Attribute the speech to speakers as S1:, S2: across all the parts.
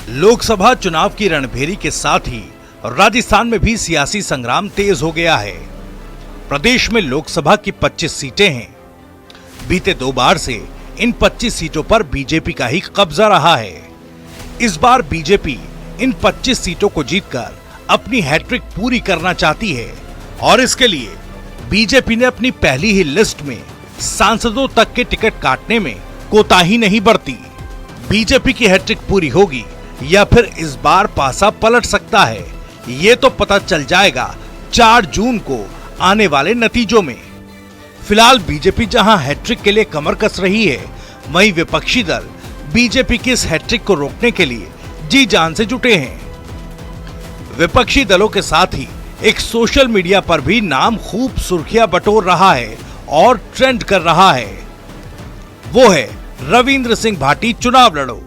S1: लोकसभा चुनाव की रणभेरी के साथ ही राजस्थान में भी सियासी संग्राम तेज हो गया है। प्रदेश में लोकसभा की 25 सीटें हैं। बीते 2 बार से इन 25 सीटों पर बीजेपी का ही कब्जा रहा है। इस बार बीजेपी इन 25 सीटों को जीतकर अपनी हैट्रिक पूरी करना चाहती है और इसके लिए बीजेपी ने अपनी पहली ही लिस्ट में सांसदों तक के टिकट काटने में कोताही नहीं बरती। बीजेपी की हैट्रिक पूरी होगी या फिर इस बार पासा पलट सकता है, ये तो पता चल जाएगा 4 जून को आने वाले नतीजों में। फिलहाल बीजेपी जहां हैट्रिक के लिए कमर कस रही है, वहीं विपक्षी दल बीजेपी की इस हैट्रिक को रोकने के लिए जी जान से जुटे हैं। विपक्षी दलों के साथ ही एक सोशल मीडिया पर भी नाम खूब सुर्खियां बटोर रहा है और ट्रेंड कर रहा है। वो है रविंद्र सिंह भाटी चुनाव लड़ो।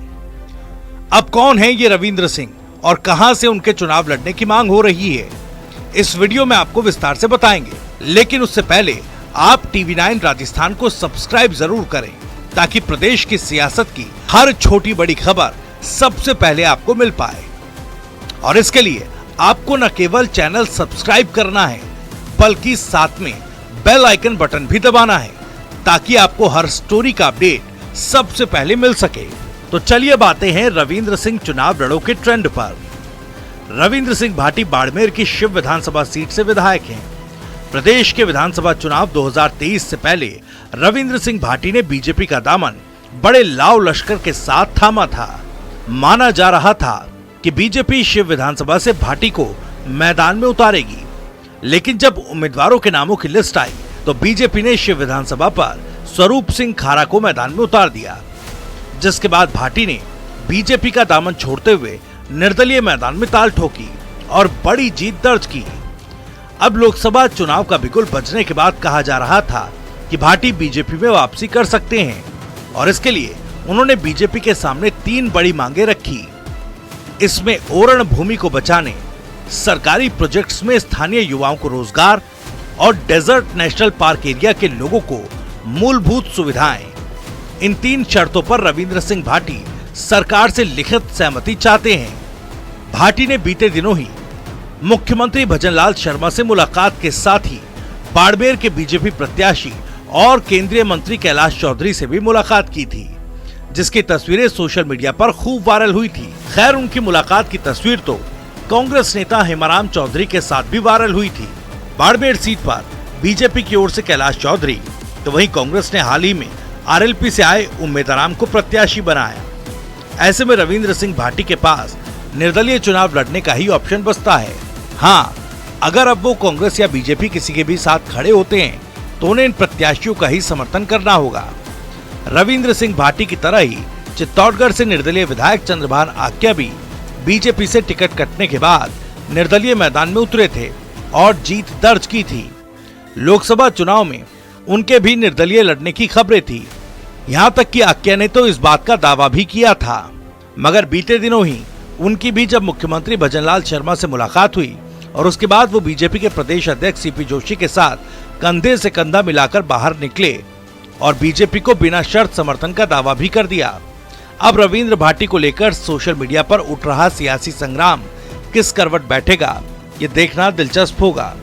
S1: अब कौन है ये रविंद्र सिंह और कहां से उनके चुनाव लड़ने की मांग हो रही है, इस वीडियो में आपको विस्तार से बताएंगे। लेकिन उससे पहले आप TV9 राजस्थान को सब्सक्राइब जरूर करें ताकि प्रदेश की सियासत की हर छोटी बड़ी खबर सबसे पहले आपको मिल पाए। और इसके लिए आपको न केवल चैनल सब्सक्राइब करना है बल्कि साथ में बेल आइकन बटन भी दबाना है ताकि आपको हर स्टोरी का अपडेट सबसे पहले मिल सके। तो चलिए बातें हैं रविंद्र सिंह चुनाव लड़ो के ट्रेंड पर। रविंद्र सिंह भाटी बाड़मेर की शिव विधानसभा सीट से विधायक हैं। प्रदेश के विधानसभा चुनाव 2023 से पहले रविंद्र सिंह भाटी ने बीजेपी का दामन बड़े लाव लश्कर के साथ थामा था। माना जा रहा था कि बीजेपी शिव विधानसभा से भाटी को मैदान में उतारेगी, लेकिन जब उम्मीदवारों के नामों की लिस्ट आई तो बीजेपी ने शिव विधानसभा पर स्वरूप सिंह खारा को मैदान में उतार दिया, जिसके बाद भाटी ने बीजेपी का दामन छोड़ते हुए निर्दलीय मैदान में ताल ठोकी और बड़ी जीत दर्ज की। अब लोकसभा चुनाव का बिगुल बजने के बाद कहा जा रहा था कि भाटी बीजेपी में वापसी कर सकते हैं और इसके लिए उन्होंने बीजेपी के सामने 3 बड़ी मांगे रखी। इसमें ओरण भूमि को बचाने, सरकारी प्रोजेक्ट्स में स्थानीय युवाओं को रोजगार और डेजर्ट नेशनल पार्क एरिया के लोगों को मूलभूत सुविधाएं। इन 3 शर्तों पर रविंद्र सिंह भाटी सरकार से लिखित सहमति चाहते हैं। भाटी ने बीते दिनों ही मुख्यमंत्री भजनलाल शर्मा से मुलाकात के साथ ही बाड़मेर के बीजेपी प्रत्याशी और केंद्रीय मंत्री कैलाश चौधरी से भी मुलाकात की थी, जिसकी तस्वीरें सोशल मीडिया पर खूब वायरल हुई थी। खैर, उनकी मुलाकात की तस्वीर तो कांग्रेस नेता हेमाराम चौधरी के साथ भी वायरल हुई थी। बाड़मेर सीट पर बीजेपी की ओर से कैलाश चौधरी, तो वहीं कांग्रेस ने हाल ही में RLP से आए उम्मेदवार को प्रत्याशी बनाया। ऐसे में रविंद्र सिंह भाटी के पास निर्दलीय चुनाव लड़ने का ही ऑप्शन बचता है। हाँ, अगर अब वो कांग्रेस या बीजेपी किसी के भी साथ खड़े होते हैं तो उन्हें इन प्रत्याशियों का ही समर्थन करना होगा। रविंद्र सिंह भाटी की तरह ही चित्तौड़गढ़ से निर्दलीय विधायक चंद्रभान आक्या भी बीजेपी से टिकट कटने के बाद निर्दलीय मैदान में उतरे थे और जीत दर्ज की थी। लोकसभा चुनाव में उनके भी निर्दलीय लड़ने की खबरें थी। यहाँ तक कि आक्या ने तो इस बात का दावा भी किया था, मगर बीते दिनों ही उनकी भी जब मुख्यमंत्री भजनलाल शर्मा से मुलाकात हुई और उसके बाद वो बीजेपी के प्रदेश अध्यक्ष CP जोशी के साथ कंधे से कंधा मिलाकर बाहर निकले और बीजेपी को बिना शर्त समर्थन का दावा भी कर दिया। अब रविंद्र भाटी को लेकर सोशल मीडिया पर उठ रहा सियासी संग्राम किस करवट बैठेगा, ये देखना दिलचस्प होगा।